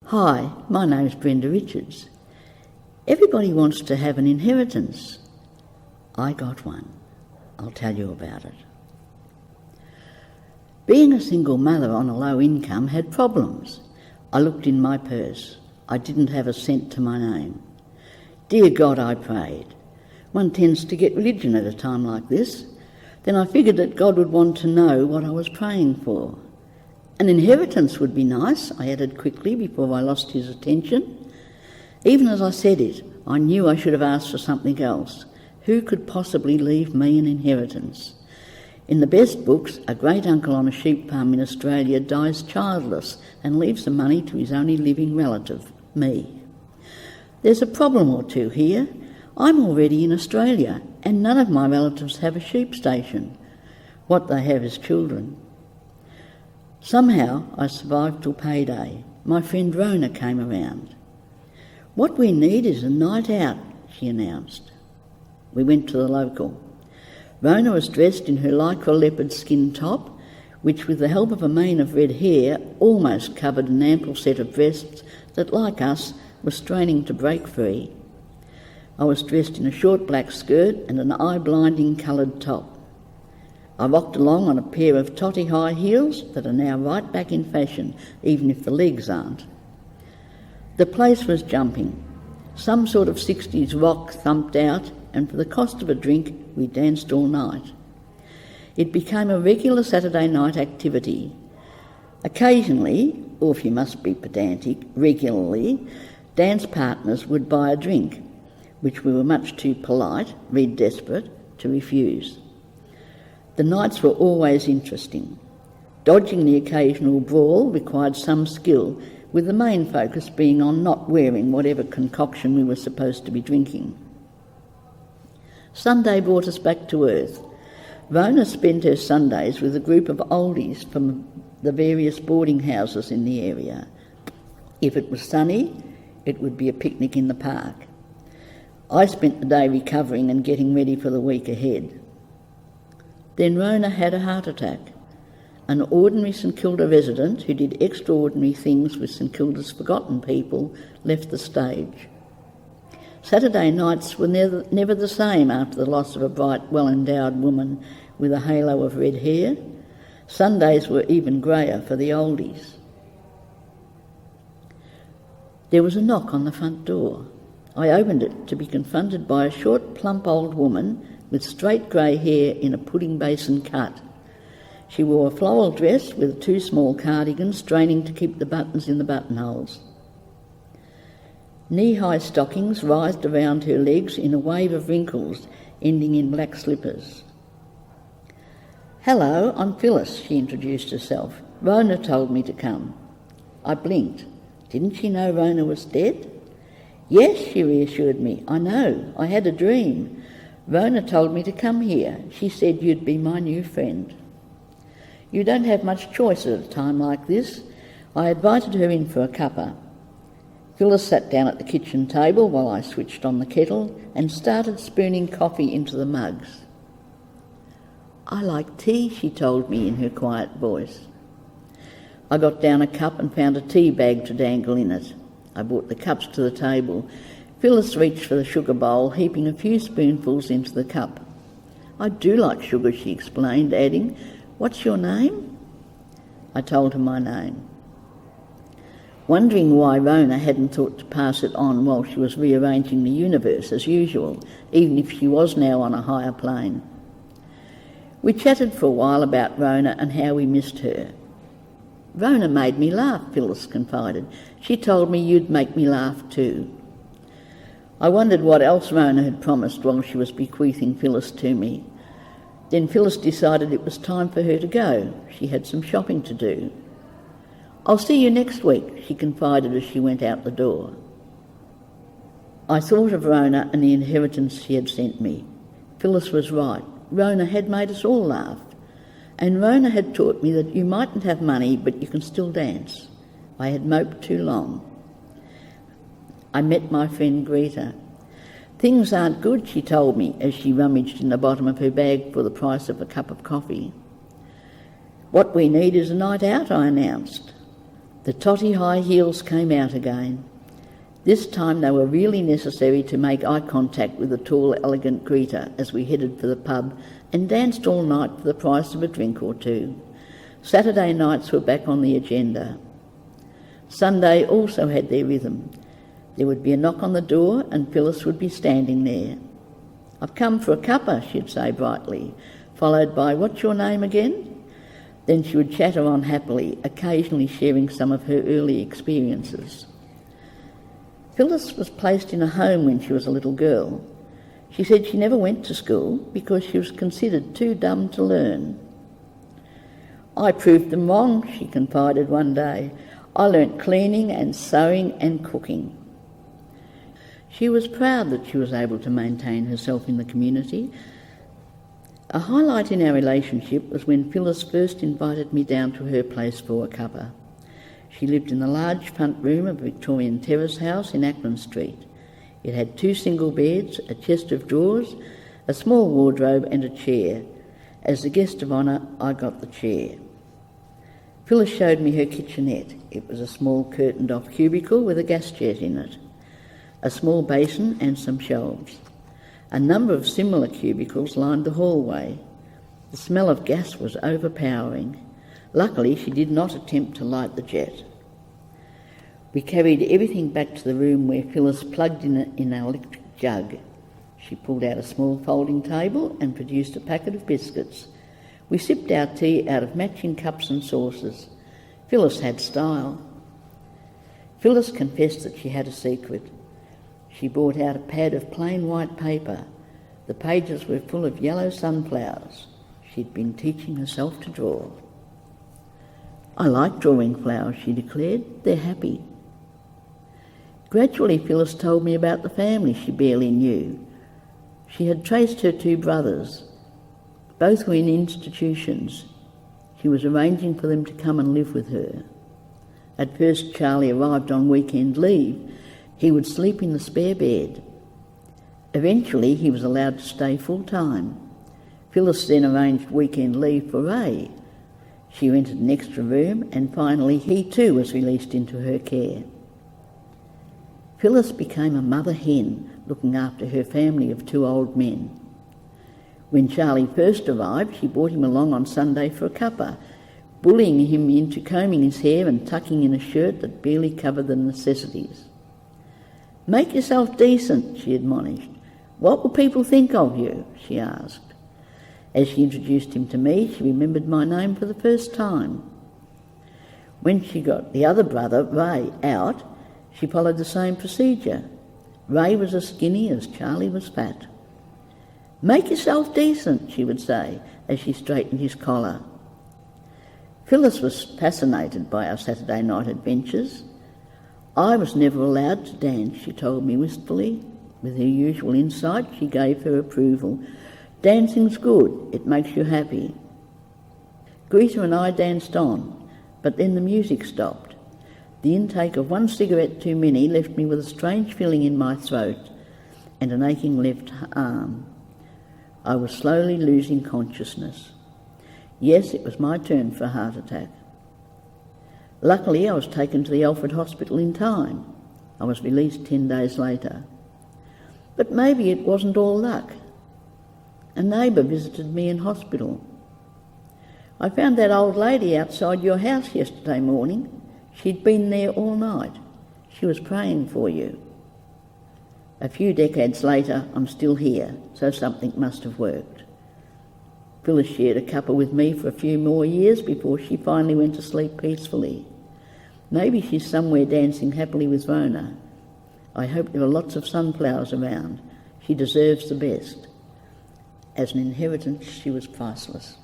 Hi, my name's Brenda Richards. Everybody wants to have an inheritance. I got one. I'll tell you about it. Being a single mother on a low income had problems. I looked in my purse. I didn't have a cent to my name. Dear God, I prayed. One tends to get religion at a time like this. Then I figured that God would want to know what I was praying for. An inheritance would be nice, I added quickly before I lost his attention. Even as I said it, I knew I should have asked for something else. Who could possibly leave me an inheritance? In the best books, a great uncle on a sheep farm in Australia dies childless and leaves the money to his only living relative, me. There's a problem or two here. I'm already in Australia and none of my relatives have a sheep station. What they have is children. Somehow I survived till payday. My friend Rona came around. What we need is a night out, she announced. We went to the local. Rona was dressed in her lycra leopard skin top, which with the help of a mane of red hair almost covered an ample set of breasts that, like us, were straining to break free. I was dressed in a short black skirt and an eye-blinding coloured top. I rocked along on a pair of totty high heels that are now right back in fashion, even if the legs aren't. The place was jumping. Some sort of 60s rock thumped out, and for the cost of a drink, we danced all night. It became a regular Saturday night activity. Occasionally, or if you must be pedantic, regularly, dance partners would buy a drink, which we were much too polite, read desperate, to refuse. The nights were always interesting. Dodging the occasional brawl required some skill, with the main focus being on not wearing whatever concoction we were supposed to be drinking. Sunday brought us back to earth. Rona spent her Sundays with a group of oldies from the various boarding houses in the area. If it was sunny, it would be a picnic in the park. I spent the day recovering and getting ready for the week ahead. Then Rona had a heart attack. An ordinary St Kilda resident who did extraordinary things with St Kilda's forgotten people left the stage. Saturday nights were never the same after the loss of a bright, well-endowed woman with a halo of red hair. Sundays were even greyer for the oldies. There was a knock on the front door. I opened it to be confronted by a short, plump old woman with straight grey hair in a pudding basin cut. She wore a floral dress with two small cardigans straining to keep the buttons in the buttonholes. Knee-high stockings writhed around her legs in a wave of wrinkles, ending in black slippers. "Hello, I'm Phyllis," she introduced herself. "Rona told me to come." I blinked. Didn't she know Rona was dead? "Yes," she reassured me. "I know. I had a dream. Rona told me to come here. She said you'd be my new friend." You don't have much choice at a time like this. I invited her in for a cuppa. Phyllis sat down at the kitchen table while I switched on the kettle and started spooning coffee into the mugs. "I like tea," she told me in her quiet voice. I got down a cup and found a tea bag to dangle in it. I brought the cups to the table. Phyllis reached for the sugar bowl, heaping a few spoonfuls into the cup. "I do like sugar," she explained, adding, "What's your name?" I told her my name. Wondering why Rona hadn't thought to pass it on while she was rearranging the universe as usual, even if she was now on a higher plane. We chatted for a while about Rona and how we missed her. "Rona made me laugh," Phyllis confided. "She told me you'd make me laugh too." I wondered what else Rona had promised while she was bequeathing Phyllis to me. Then Phyllis decided it was time for her to go. She had some shopping to do. "I'll see you next week," she confided as she went out the door. I thought of Rona and the inheritance she had sent me. Phyllis was right. Rona had made us all laugh. And Rona had taught me that you mightn't have money, but you can still dance. I had moped too long. I met my friend Greta. "Things aren't good," she told me as she rummaged in the bottom of her bag for the price of a cup of coffee. "What we need is a night out," I announced. The totty high heels came out again. This time they were really necessary to make eye contact with the tall, elegant greeter as we headed for the pub and danced all night for the price of a drink or two. Saturday nights were back on the agenda. Sunday also had their rhythm. There would be a knock on the door and Phyllis would be standing there. "I've come for a cuppa," she'd say brightly, followed by, "What's your name again?" Then she would chatter on happily, occasionally sharing some of her early experiences. Phyllis was placed in a home when she was a little girl. She said she never went to school because she was considered too dumb to learn. "I proved them wrong," she confided one day. "I learnt cleaning and sewing and cooking." She was proud that she was able to maintain herself in the community. A highlight in our relationship was when Phyllis first invited me down to her place for a cuppa. She lived in the large front room of a Victorian terrace house in Ackland Street. It had 2 single beds, a chest of drawers, a small wardrobe and a chair. As the guest of honour, I got the chair. Phyllis showed me her kitchenette. It was a small curtained-off cubicle with a gas jet in it, a small basin and some shelves. A number of similar cubicles lined the hallway. The smell of gas was overpowering. Luckily, she did not attempt to light the jet. We carried everything back to the room where Phyllis plugged in an electric jug. She pulled out a small folding table and produced a packet of biscuits. We sipped our tea out of matching cups and saucers. Phyllis had style. Phyllis confessed that she had a secret. She brought out a pad of plain white paper. The pages were full of yellow sunflowers. She'd been teaching herself to draw. "I like drawing flowers," she declared. "They're happy." Gradually, Phyllis told me about the family she barely knew. She had traced her 2 brothers. Both were in institutions. She was arranging for them to come and live with her. At first, Charlie arrived on weekend leave. He would sleep in the spare bed. Eventually, he was allowed to stay full-time. Phyllis then arranged weekend leave for Ray. She rented an extra room, and finally he too was released into her care. Phyllis became a mother hen, looking after her family of 2 old men. When Charlie first arrived, she brought him along on Sunday for a cuppa, bullying him into combing his hair and tucking in a shirt that barely covered the necessities. "Make yourself decent," she admonished. "What will people think of you?" she asked. As she introduced him to me, she remembered my name for the first time. When she got the other brother, Ray, out, she followed the same procedure. Ray was as skinny as Charlie was fat. "Make yourself decent," she would say as she straightened his collar. Phyllis was fascinated by our Saturday night adventures. "I was never allowed to dance," she told me wistfully. With her usual insight, she gave her approval. "Dancing's good. It makes you happy." Greta and I danced on, but then the music stopped. The intake of 1 cigarette too many left me with a strange feeling in my throat and an aching left arm. I was slowly losing consciousness. Yes, it was my turn for a heart attack. Luckily, I was taken to the Alfred Hospital in time. I was released 10 days later. But maybe it wasn't all luck. A neighbour visited me in hospital. "I found that old lady outside your house yesterday morning. She'd been there all night. She was praying for you." A few decades later, I'm still here, so something must have worked. Phyllis shared a cuppa with me for a few more years before she finally went to sleep peacefully. Maybe she's somewhere dancing happily with Rona. I hope there are lots of sunflowers around. She deserves the best. As an inheritance, she was priceless.